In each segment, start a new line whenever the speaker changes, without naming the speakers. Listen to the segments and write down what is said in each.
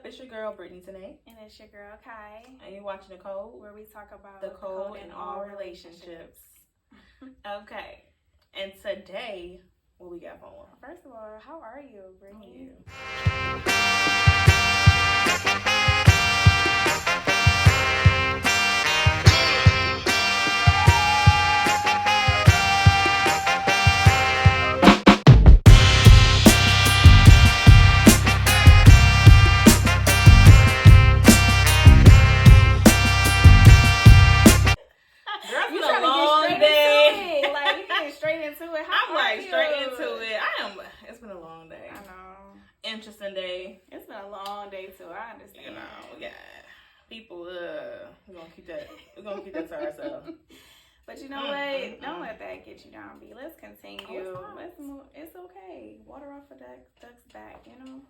It's your girl, Brittany, today.
And it's your girl, Kai.
And you're watching The Code,
where we talk about
the code in all relationships. Okay. And today, what we got for?
First of all, how are you, Brittany?
It's been a long day.
I know.
Interesting day.
It's been a long day too. I understand.
You know, yeah. People, we're gonna keep that to ourselves.
But you know what? Don't let that get you down, B. Let's continue. Let's move. It's okay. Water off a duck's back. You know,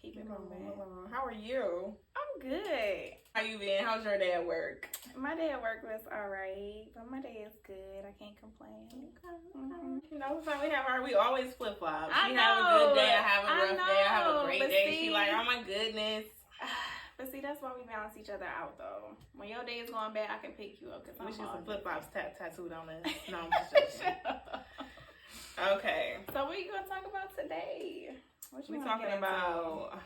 keep it moving.
How are you?
I'm good.
How you been? How's your day at work?
My day at work was alright, but my day is good. I can't complain.
Okay. You know, so we always flip flops.
I
She
know.
have a good day, I have a rough day, I have a great
but
day.
See,
she like, oh my goodness.
But see, that's why we balance each other out, though. When your day is going bad, I can pick you up. Cause
We should some flip flops tattooed on us. No, I'm just joking. Okay.
So what are you gonna talk about today? What you
we talking about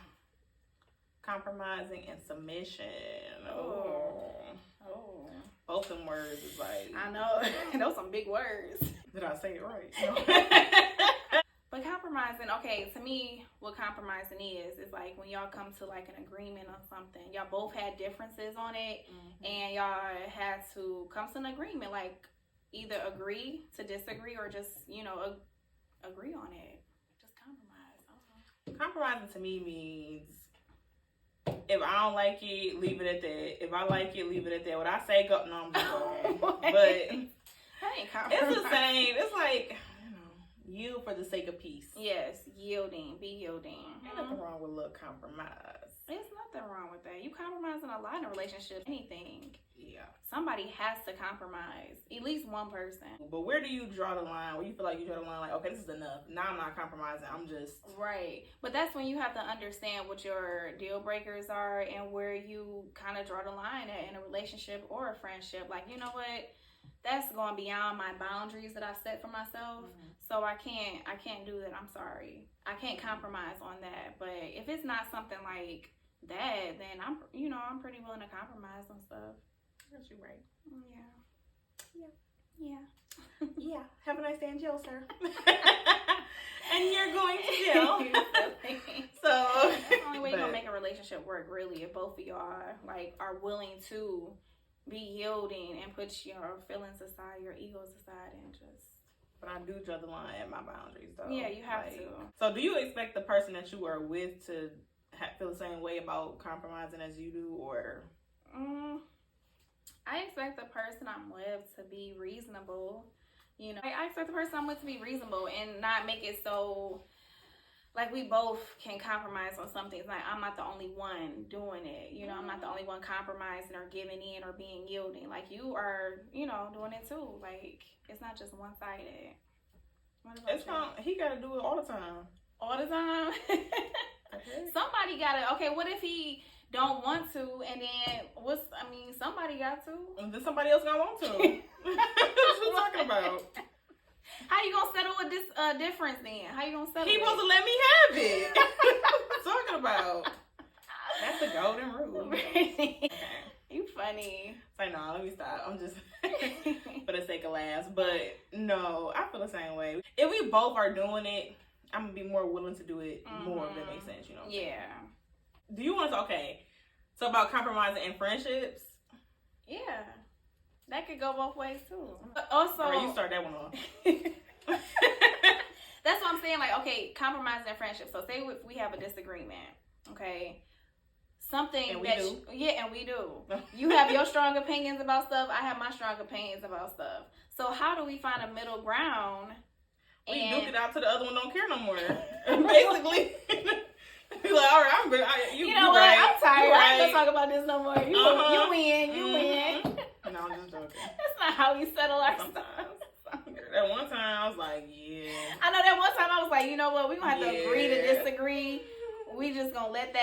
compromising and submission. Oh. Both them words is like...
I know. Those some big words.
Did I say it right? No.
But compromising, okay, to me, what compromising is like when y'all come to like an agreement on something. Y'all both had differences on it, and y'all had to come to an agreement. Like either agree to disagree or just, you know, agree on it. Just compromise.
Compromising to me means... if I don't like it, leave it at that. If I like it, leave it at that. What I say, go. No, I'm just joking. But
that ain't compromise.
It's the same. It's like, yield for the sake of peace.
Yes, yielding. Be yielding.
Ain't nothing wrong with a little compromise.
There's nothing wrong with that. You compromising a lot in a relationship. Anything.
Yeah. Somebody
has to compromise. At least one person.
But where do you draw the line? Where you feel like you draw the line like, okay, this is enough. Now I'm not compromising. I'm just...
Right. But that's when you have to understand what your deal breakers are and where you kind of draw the line at in a relationship or a friendship. Like, you know what? That's going beyond my boundaries that I set for myself. So I can't do that. I'm sorry. I can't compromise on that. But if it's not something like that, then I'm pretty willing to compromise on stuff.
Aren't you right?
Yeah.
Have a nice day in jail, sir. And you're going to jail. So
the only way you're gonna make a relationship work, really, if both of y'all are willing to be yielding and put your feelings aside, your egos aside, and just.
But I do draw the line at my boundaries, though.
Yeah, you have to.
So, do you expect the person that you are with to feel the same way about compromising as you do, or?
I expect the person I'm with to be reasonable. You know, I expect the person I'm with to be reasonable and not make it so like we both can compromise on something. It's like I'm not the only one doing it. You know, I'm not the only one compromising or giving in or being yielding. Like you are, doing it too. Like it's not just one sided.
It's not. He got to do it all the time.
All the time.
Okay.
Somebody gotta. Okay, what if he don't want to, and then somebody got to.
And then somebody else gonna want to. What you talking about?
How you gonna settle with this difference then? How you gonna settle?
He supposed to let me have it. What you talking about? That's the golden rule. Okay.
You funny.
Say no, let me stop. I'm just for the sake of laughs. But no, I feel the same way. If we both are doing it, I'm gonna be more willing to do it more, if that makes sense, you know what I'm saying? Do you want to, so about compromising in friendships?
Yeah. That could go both ways, too. But also...
Or you start that one off.
That's what I'm saying, compromising in friendships. So say if we have a disagreement, okay? Something
and we
that...
do.
And we do. You have your strong opinions about stuff. I have my strong opinions about stuff. So how do we find a middle ground?
We duke it out to the other one don't care no more. Basically. You're like, all right, I'm good.
You know what?
Right.
I'm tired.
Right.
I ain't gonna talk about this no more. You win. You win.
No, I'm just joking.
That's not how we settle our stuff.
That one time, I was like, yeah.
I know that one time I was like, you know what? We're gonna have to agree to disagree. We just gonna let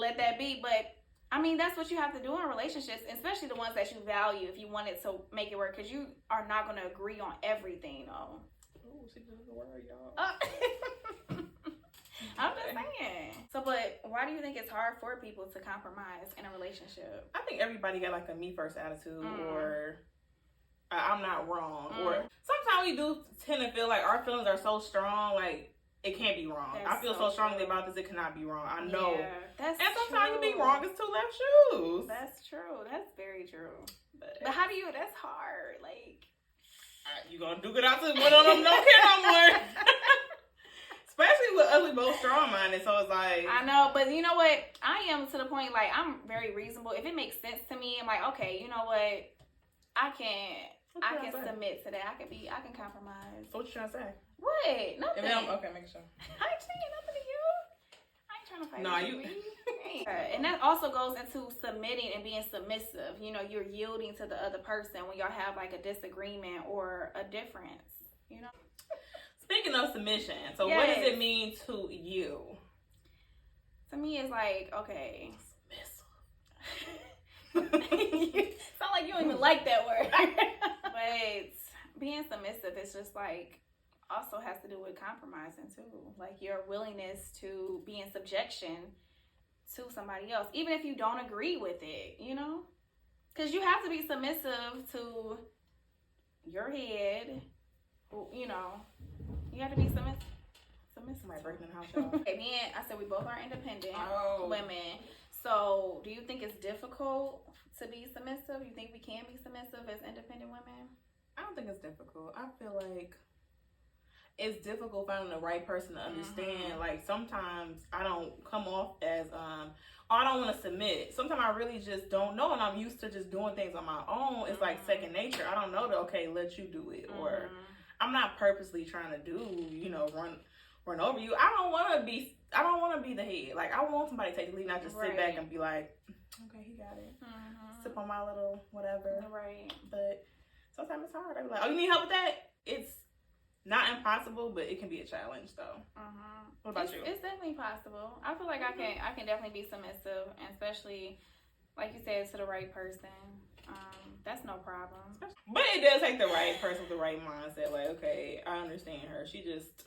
let that be. But I mean, that's what you have to do in relationships, especially the ones that you value. If you wanted to make it work, because you are not going to agree on everything, though.
Oh, she does the word, y'all.
I'm just saying. So, but why do you think it's hard for people to compromise in a relationship?
I think everybody got like a me first attitude, or I'm not wrong, or sometimes we do tend to feel like our feelings are so strong, like it can't be wrong. I feel so strongly about this, it cannot be wrong. I know. Yeah,
that's
and sometimes
true.
you be wrong, it's two left shoes.
That's true. That's very true. But how do you, that's hard. Like,
you gonna duke it out to one of them don't care no more. Especially with us, we both strong-minded, so it's like...
I know, but you know what? I am to the point, like, I'm very reasonable. If it makes sense to me, I'm like, okay, you know what? I can submit to that. I can compromise.
So what you trying to say?
What? Nothing.
Okay, make sure.
I ain't saying nothing to you. I ain't trying to fight with you. And that also goes into submitting and being submissive. You know, you're yielding to the other person when y'all have like a disagreement or a difference, you know?
Speaking of submission, so what does it mean to you?
To me, it's like, okay. Submissive. Sound like you don't even like that word. But being submissive is just like, also has to do with compromising too. Like your willingness to be in subjection to somebody else, even if you don't agree with it, you know? Because you have to be submissive to your head, you know. You have to be submissive.
Somebody breaking the house, y'all.
Okay, I said we both are independent women. So do you think it's difficult to be submissive? You think we can be submissive as independent women?
I don't think it's difficult. I feel like it's difficult finding the right person to understand. Like sometimes I don't come off as I don't want to submit. Sometimes I really just don't know, and I'm used to just doing things on my own. It's like second nature. I don't know that let you do it, or I'm not purposely trying to do, you know, run over you. I don't want to be the head. Like I want somebody to take the lead, not just sit back and be like, okay, he got it. Sip on my little whatever.
Right.
But sometimes it's hard. I be like, oh, you need help with that? It's not impossible, but it can be a challenge though. What about you?
It's definitely possible. I feel like I can definitely be submissive, and especially like you said, to the right person. That's no problem.
But it does take the right person with the right mindset. Like, okay, I understand her. She just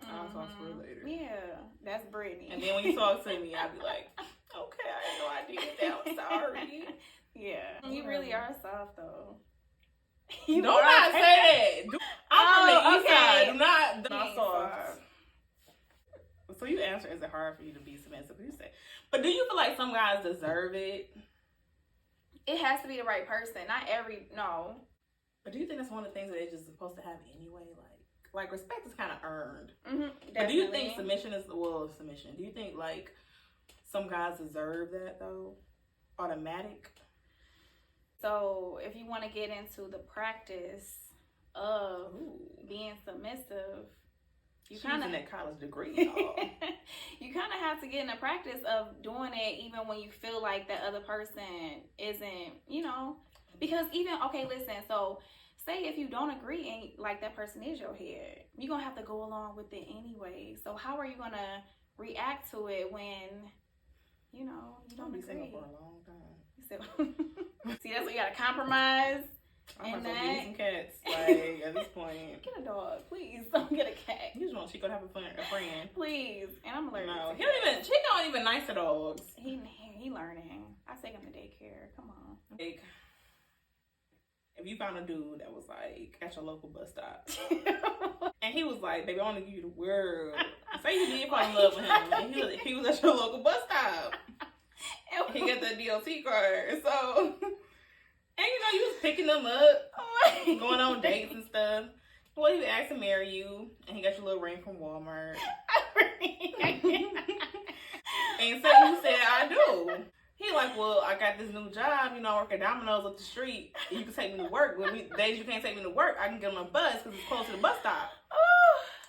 I'll talk to her later.
Yeah, that's Brittany.
And then when you talk to me, I'll be like, okay, I had no idea that. I'm sorry.
Yeah. You really are soft though.
Do not say that. I'm from the east side. Do not soft. So you answer, is it hard for you to be submissive? You say, but do you feel like some guys deserve it?
It has to be the right person. No.
But do you think that's one of the things that they're just supposed to have anyway? Like respect is kind of earned.
But
do you think submission? Do you think like some guys deserve that though? Automatic?
So if you want to get into the practice of being submissive, you kind of
that college degree. Y'all.
You kind of have to get in the practice of doing it even when you feel like the other person isn't, you know, because listen, so say if you don't agree and like that person is your head, you're going to have to go along with it anyway. So how are you going to react to it when, you know, you don't agree?
Single for a long time.
See, that's what you got to compromise.
I'm going to some cats, like, at this point.
Get a dog, please. Don't get a cat.
You just want Chico to have a friend.
Please. And I'm allergic.
No, Chico ain't even nice to dogs.
He learning. I take him to daycare. Come on.
Like, if you found a dude that was like at your local bus stop, and he was like, baby, I want to give you the world. Say you did fall in love with him, and he was at your local bus stop. He got the DOT card, so... And you know, you was picking them up, going on dates and stuff. Well, he asked to marry you, and he got your little ring from Walmart. And so you said, I do. He like, well, I got this new job, you know, I work at Domino's up the street. And you can take me to work. But days you can't take me to work, I can get on a bus because it's close to the bus stop.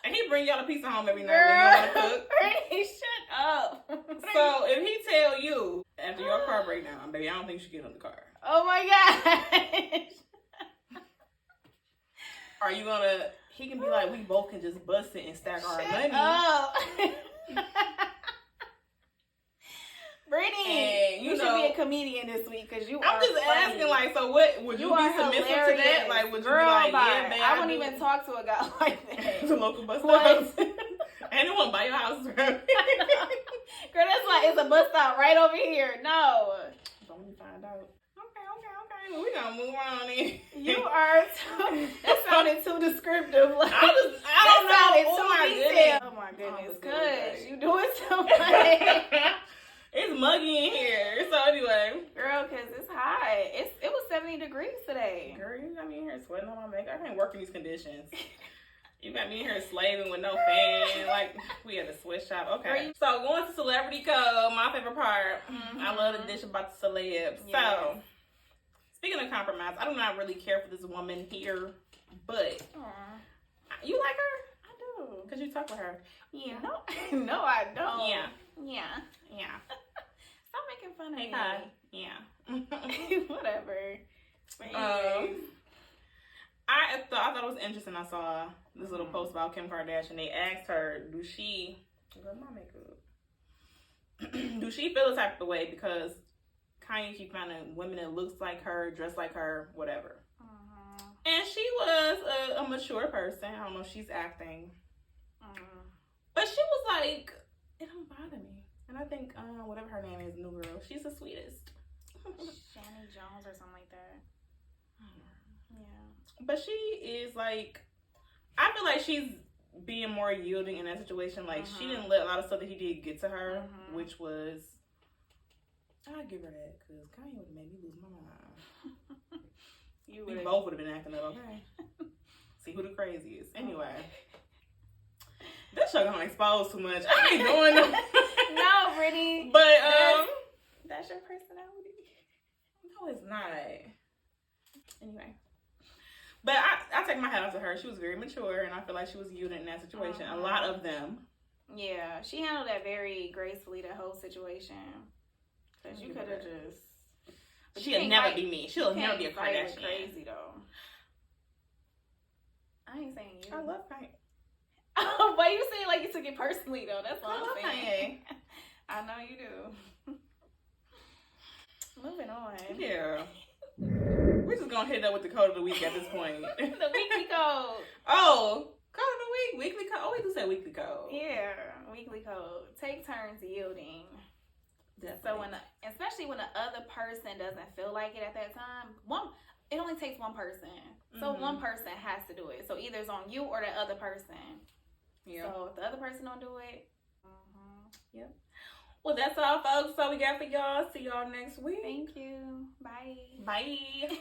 And he bring y'all a pizza home every night when you want to cook.
Shut up.
So if he tell you, after your car breakdown, baby, I don't think you should get in the car.
Oh my gosh.
Are you gonna, he can be like, we both can just bust it and stack our money.
comedian this week because you.
I'm just asking, like, so what would you be submissive to that? Like, would you be like, yeah, babe?
I wouldn't even talk to a guy like that.
The local bus stop. Anyone buy your house, bro? Girl,
that's like it's a bus stop right over here. No.
Don't let me find out. Okay. Well, we gonna move on then.
You are. That sounded too descriptive. Like,
I don't know.
Oh my goodness. Cause you doing so much.
It's muggy in here. So anyway,
girl, cause it's hot. It was 70 degrees today.
Girl, you got me in here sweating on my makeup. I can't work in these conditions. You got me in here slaving with no fan. Like, we had a sweatshop. Okay. So, going to celebrity code, my favorite part. Mm-hmm. I love the dish about the celebs. Yes. So, speaking of compromise, I do not really care for this woman here, but you like her?
I do.
Because you talk with her.
Yeah. No, I don't.
Yeah.
Stop making fun of me.
Yeah.
Whatever.
I thought it was interesting. I saw this little post about Kim Kardashian. They asked her, do she feel the type of way because Kanye keep finding women that looks like her, dress like her, whatever. And she was a mature person. I don't know if she's acting. But she was like, it don't bother me. And I think, whatever her name is, new girl, she's the sweetest.
Shani Jones or something like that. Yeah.
But she is like, I feel like she's being more yielding in that situation. Like, she didn't let a lot of stuff that he did get to her, which was, I'd give her that, because Kanye would have made me lose my mind. We both would have been acting up, okay? See who the craziest. Anyway. This show gonna expose too much. I ain't doing no.
No, Brittany.
But
that's your personality.
No, it's not. Anyway. But I take my hat off to her. She was very mature, and I feel like she was yielding in that situation. A lot of them.
Yeah, she handled that very gracefully. That whole situation. Because you could have just.
But she'll never be me. She'll never be a Kardashian.
Crazy though. I ain't saying you.
I love Kanye.
Oh, but you say like you took it personally though. That's all I'm saying.
Kanye.
I know you do. Moving on.
Yeah. We're just gonna hit it up with the code of the week at this point.
The weekly code.
Oh, code of the week, weekly code. Oh, we do say weekly code.
Yeah, weekly code. Take turns yielding.
Definitely.
So especially when the other person doesn't feel like it at that time, it only takes one person. So one person has to do it. So either it's on you or the other person. Yeah. So if the other person don't do it,
yep. Well, that's all, folks. So we got for y'all. See y'all next week.
Thank you. Bye.
Bye.